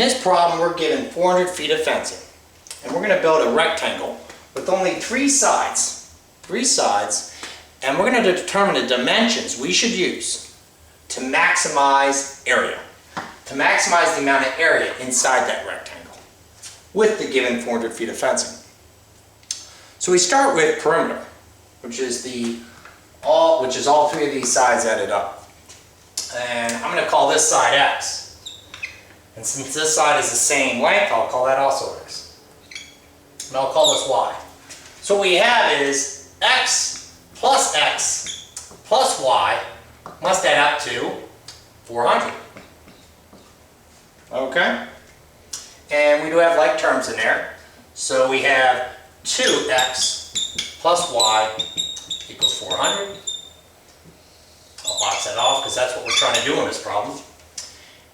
this problem, we're given 400 feet of fencing. And we're going to build a rectangle with only three sides. And we're going to determine the dimensions we should use to maximize area. To maximize the amount of area inside that rectangle with the given 400 feet of fencing. So we start with perimeter, which is all three of these sides added up. And I'm going to call this side X. And since this side is the same length, I'll call that also X. And I'll call this Y. So what we have is X plus Y must add up to 400. Okay? And we do have like terms in there. So we have 2x plus y equals 400. I'll box that off because that's what we're trying to do in this problem.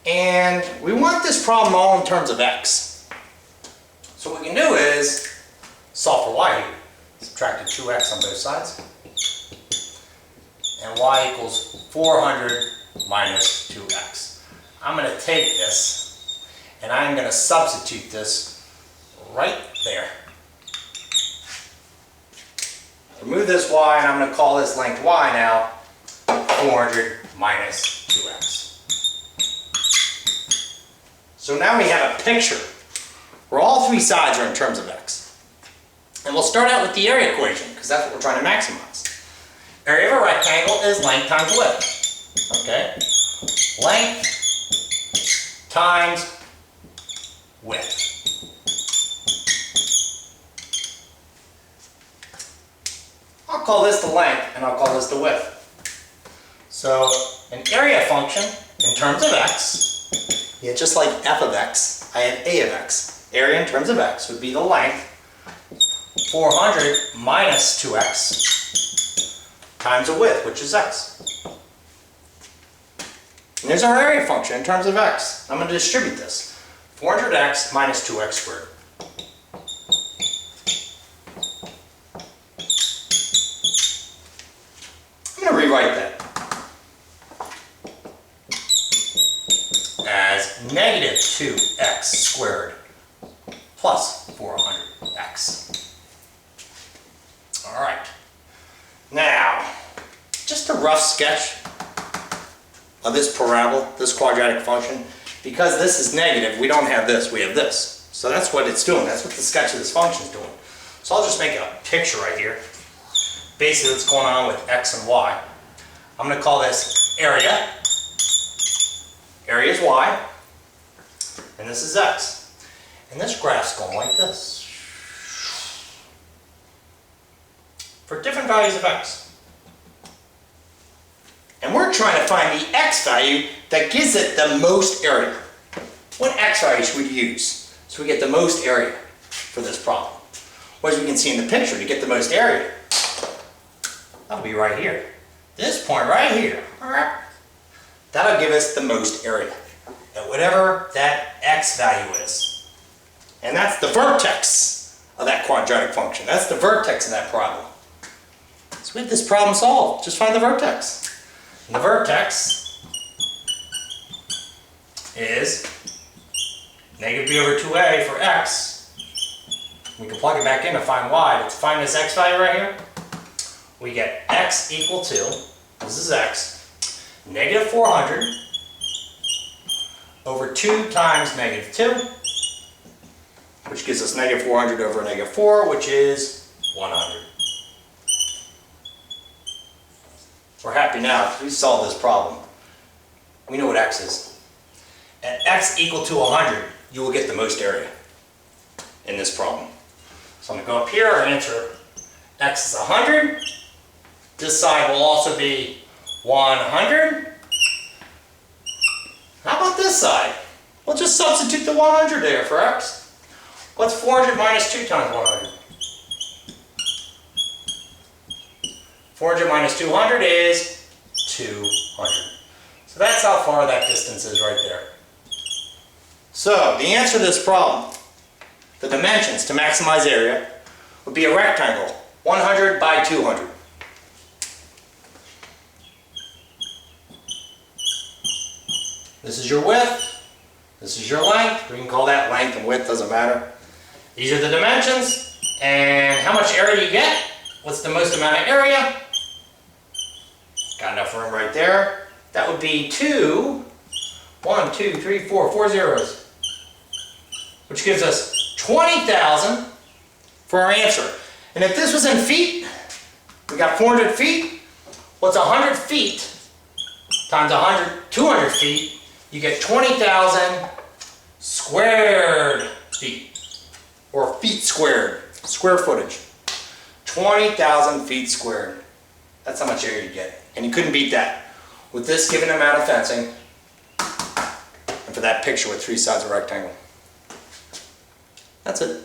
And we want this problem all in terms of x. So what we can do is solve for y here. Subtract the 2x on both sides. And y equals 400 minus 2x. I'm going to take this and I'm going to substitute this right there. Remove this y and I'm going to call this length y now 400 minus 2x. So now we have a picture where all three sides are in terms of x. And we'll start out with the area equation because that's what we're trying to maximize. Area of a rectangle is length times width. Okay? Length times width. I'll call this the length and I'll call this the width. So an area function in terms of x, yeah, just like f of x, I have a of x. Area in terms of x would be the length 400 minus 2x times the width, which is x. And there's our area function in terms of x. I'm going to distribute this. 400x minus 2x squared. I'm going to rewrite that as negative 2x squared plus 400x. All right. Now, just a rough sketch of this parabola, this quadratic function. Because this is negative, we don't have this, we have this. So that's what it's doing. That's what the sketch of this function is doing. So I'll just make a picture right here. Basically what's going on with x and y. I'm going to call this area. Area is y. And this is x. And this graph's going like this. For different values of x. And we're trying to find the x value that gives it the most area. What x value should we use so we get the most area for this problem? Well, as we can see in the picture, to get the most area, that'll be right here. This point right here, that'll give us the most area at whatever that x value is. And that's the vertex of that quadratic function. That's the vertex of that problem. So we have this problem solved. Just find the vertex. And the vertex is negative b over 2a for x. We can plug it back in to find y. But to find this x value right here, we get x equal to, this is x, negative 400 over 2 times negative 2, which gives us negative 400 over negative 4, which is 100. We're happy now because we solved this problem. We know what x is. At x equal to 100, you will get the most area in this problem. So I'm going to go up here and answer x is 100. This side will also be 100. How about this side? We'll just substitute the 100 there for x. What's 400 minus 2 times 100? 400 minus 200 is 200. So that's how far that distance is right there. So the answer to this problem, the dimensions to maximize area, would be a rectangle, 100 by 200. This is your width, This is your length. We can call that length and width, doesn't matter. These are the dimensions. And how much area you get? What's the most amount of area? Got enough room right there. That would be 4 zeros. Which gives us 20,000 for our answer. And if this was in feet, we got 400 feet. What's 100 feet times 200 feet? You get 20,000 squared feet. Or feet squared. Square footage. 20,000 feet squared. That's how much area you get. And you couldn't beat that. With this given amount of fencing, and for that picture with 3 sides of a rectangle. That's it.